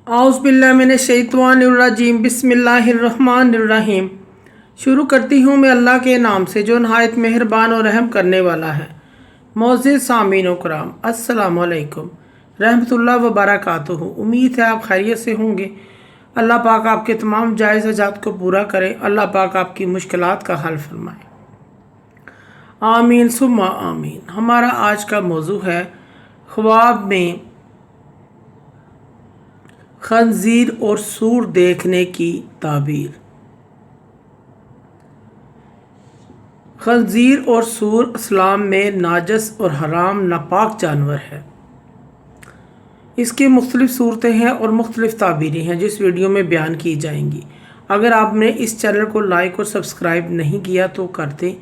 आउज़ बिल्लाहि मिनश्शैतानिर्रजीम बिस्मिल्लाहिर्रहमानिर्रहीम। शुरू करती हूँ मैं अल्लाह के नाम से जो नहायत मेहरबान और रहम करने वाला है। मोअज़्ज़िज़ सामीन व कराम, अस्सलामु अलैकुम रहमतुल्लाह व बरकातुहू। उम्मीद है आप खैरियत से होंगे। अल्लाह पाक आपके तमाम जायज़ हजात को पूरा करे। अल्लाह पाक आपकी मुश्किलात का हल फरमाए। आमीन सुम्मा आमीन। हमारा आज का मौजू है ख्वाब में खंजीर और सूर देखने की ताबीर। खंजीर और सूर इस्लाम में नाजस और हराम नापाक जानवर है। इसकी मुख्तलिफ़ सूरतें हैं और मुख्तलिफ़ ताबीरें हैं जो इस वीडियो में बयान की जाएंगी। अगर आपने इस चैनल को लाइक और सब्सक्राइब नहीं किया तो कर दें,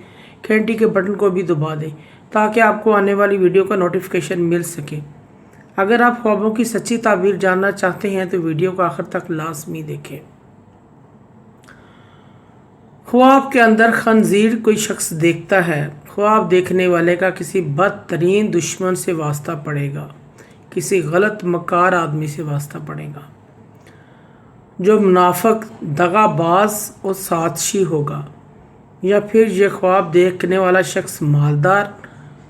घंटी के बटन को भी दबा दें ताकि आपको आने वाली वीडियो का नोटिफिकेशन मिल सके। अगर आप ख्वाबों की सच्ची ताबीर जानना चाहते हैं तो वीडियो को आखिर तक लाजमी देखें। ख्वाब के अंदर खंजीर कोई शख्स देखता है। ख्वाब देखने वाले का किसी बदतरीन दुश्मन से वास्ता पड़ेगा, किसी गलत मकार आदमी से वास्ता पड़ेगा जो मुनाफिक, दगाबाज और साजिशी होगा। या फिर यह ख्वाब देखने वाला शख्स मालदार,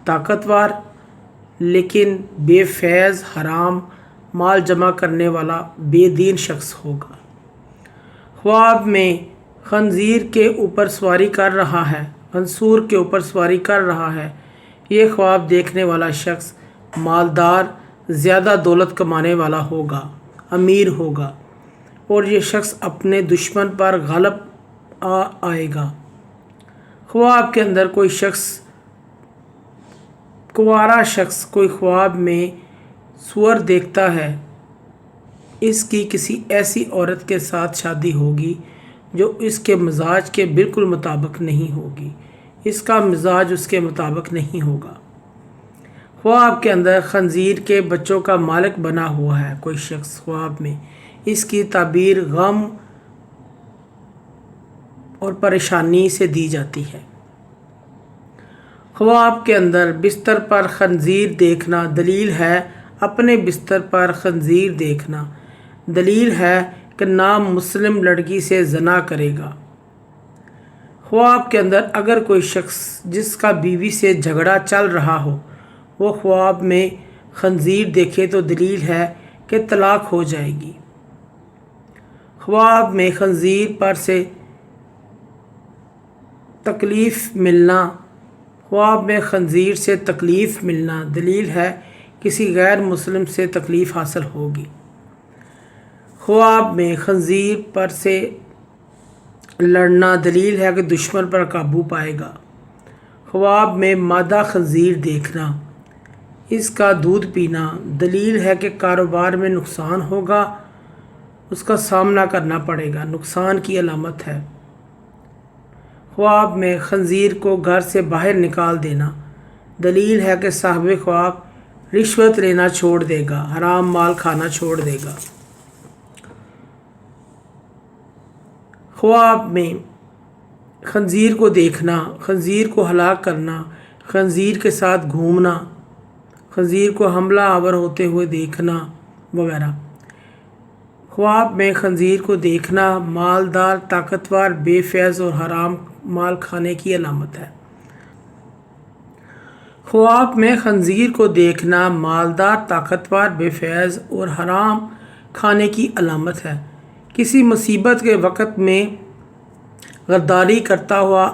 ताकतवर लेकिन बेफैज़, हराम माल जमा करने वाला बेदीन शख्स होगा। ख्वाब में खंजीर के ऊपर सवारी कर रहा है, खंसूर के ऊपर सवारी कर रहा है। ये ख्वाब देखने वाला शख्स मालदार, ज़्यादा दौलत कमाने वाला होगा, अमीर होगा और ये शख्स अपने दुश्मन पर गलब आएगा। ख्वाब के अंदर कोई शख्स, कुंवारा शख्स कोई ख्वाब में सूअर देखता है, इसकी किसी ऐसी औरत के साथ शादी होगी जो इसके मिजाज के बिल्कुल मुताबिक नहीं होगी, इसका मिजाज उसके मुताबिक नहीं होगा। ख्वाब के अंदर खंजीर के बच्चों का मालिक बना हुआ है कोई शख्स ख्वाब में, इसकी ताबीर गम और परेशानी से दी जाती है। ख्वाब के अंदर बिस्तर पर खंजीर देखना दलील है, अपने बिस्तर पर खंजीर देखना दलील है कि नाम मुस्लिम लड़की से जना करेगा। ख्वाब के अंदर अगर कोई शख्स जिसका बीवी से झगड़ा चल रहा हो वो ख्वाब में खंजीर देखे तो दलील है कि तलाक हो जाएगी। ख्वाब में खंजीर पर से तकलीफ़ मिलना, ख्वाब में खंजीर से तकलीफ़ मिलना दलील है किसी गैर मुस्लिम से तकलीफ़ हासिल होगी। ख्वाब में खंजीर पर से लड़ना दलील है कि दुश्मन पर काबू पाएगा। ख्वाब में मादा खंजीर देखना, इसका दूध पीना दलील है कि कारोबार में नुकसान होगा, उसका सामना करना पड़ेगा, नुकसान की अलामत है। ख्वाब में खंजीर को घर से बाहर निकाल देना दलील है कि साहिब ख्वाब रिश्वत लेना छोड़ देगा, हराम माल खाना छोड़ देगा। ख्वाब में खंजीर को देखना, खंजीर को हलाक करना, खंजीर के साथ घूमना, खंजीर को हमला आवर होते हुए देखना वगैरह। ख्वाब में खंजीर को देखना मालदार, ताकतवर, बेफैज़ और हराम माल खाने की अलामत है। ख्वाब में खंजीर को देखना मालदार, ताकतवर, बेफैज़ और हराम खाने की अलामत है। किसी मुसीबत के वक़्त में गद्दारी करता हुआ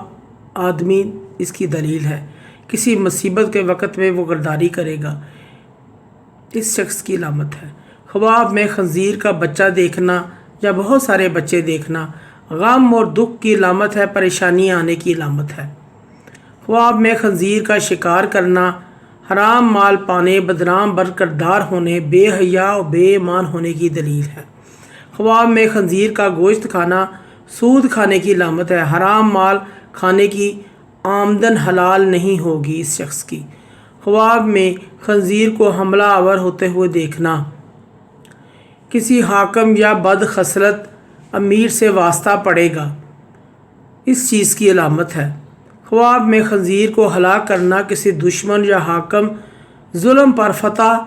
आदमी इसकी दलील है, किसी मुसीबत के वक़्त में वो गद्दारी करेगा, इस शख्स की अलामत है। ख्वाब में खंजीर का बच्चा देखना या बहुत सारे बच्चे देखना गम और दुख की अलामत है, परेशानी आने की अलामत है। ख्वाब में खंजीर का शिकार करना हराम माल पाने, बदनाम बरकरदार होने, बेहया और बेईमान होने की दलील है। ख्वाब में खंजीर का गोश्त खाना सूद खाने की अलामत है, हराम माल खाने की आमदन हलाल नहीं होगी इस शख्स की। ख्वाब में खंजीर को हमला आवर होते हुए देखना किसी हाकम या बद खसलत अमीर से वास्ता पड़ेगा, इस चीज़ की अलामत है। ख्वाब में खंजीर को हलाक करना किसी दुश्मन या हाकम जुल्म पर फतह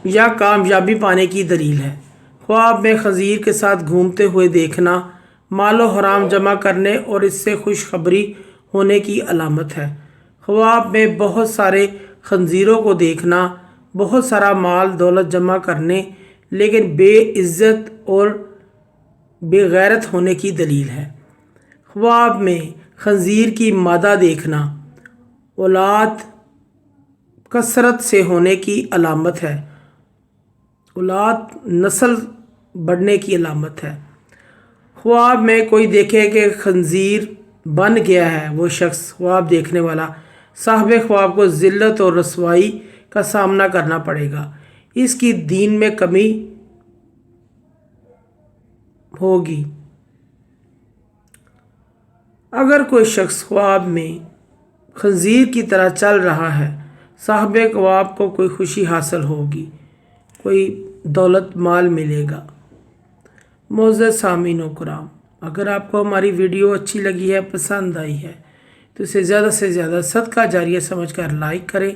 یا کامیابی پانے کی دلیل ہے۔ خواب میں خنزیر کے ساتھ گھومتے ہوئے دیکھنا مال و حرام جمع کرنے اور اس سے خوشخبری ہونے کی علامت ہے۔ خواب میں بہت سارے خنزیروں کو دیکھنا بہت سارا مال دولت جمع کرنے لیکن بے عزت اور بے غیرت ہونے کی دلیل ہے۔ خواب میں خنزیر کی مادہ دیکھنا اولاد کثرت سے ہونے کی علامت ہے، اولاد نسل بڑھنے کی علامت ہے۔ خواب میں کوئی دیکھے کہ خنزیر بن گیا ہے، وہ شخص خواب دیکھنے والا صاحب خواب کو ذلت اور رسوائی کا سامنا کرنا پڑے گا، اس کی دین میں کمی ہوگی۔ اگر کوئی شخص خواب میں خنزیر کی طرح چل رہا ہے، صاحب خواب کو کوئی خوشی حاصل ہوگی، کوئی دولت مال ملے گا۔ معزز سامعین و کرام، اگر آپ کو ہماری ویڈیو اچھی لگی ہے، پسند آئی ہے تو اسے زیادہ سے زیادہ صدقہ جاریہ سمجھ کر لائک کریں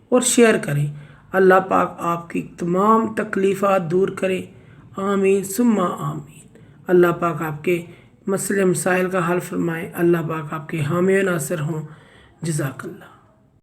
اور شیئر کریں۔ اللہ پاک آپ کی تمام تکلیفات دور کرے، آمین ثم آمین۔ اللہ پاک آپ کے مسئلے مسائل کا حل فرمائے، اللہ پاک آپ کے حامی و ناصر ہوں۔ جزاک اللہ۔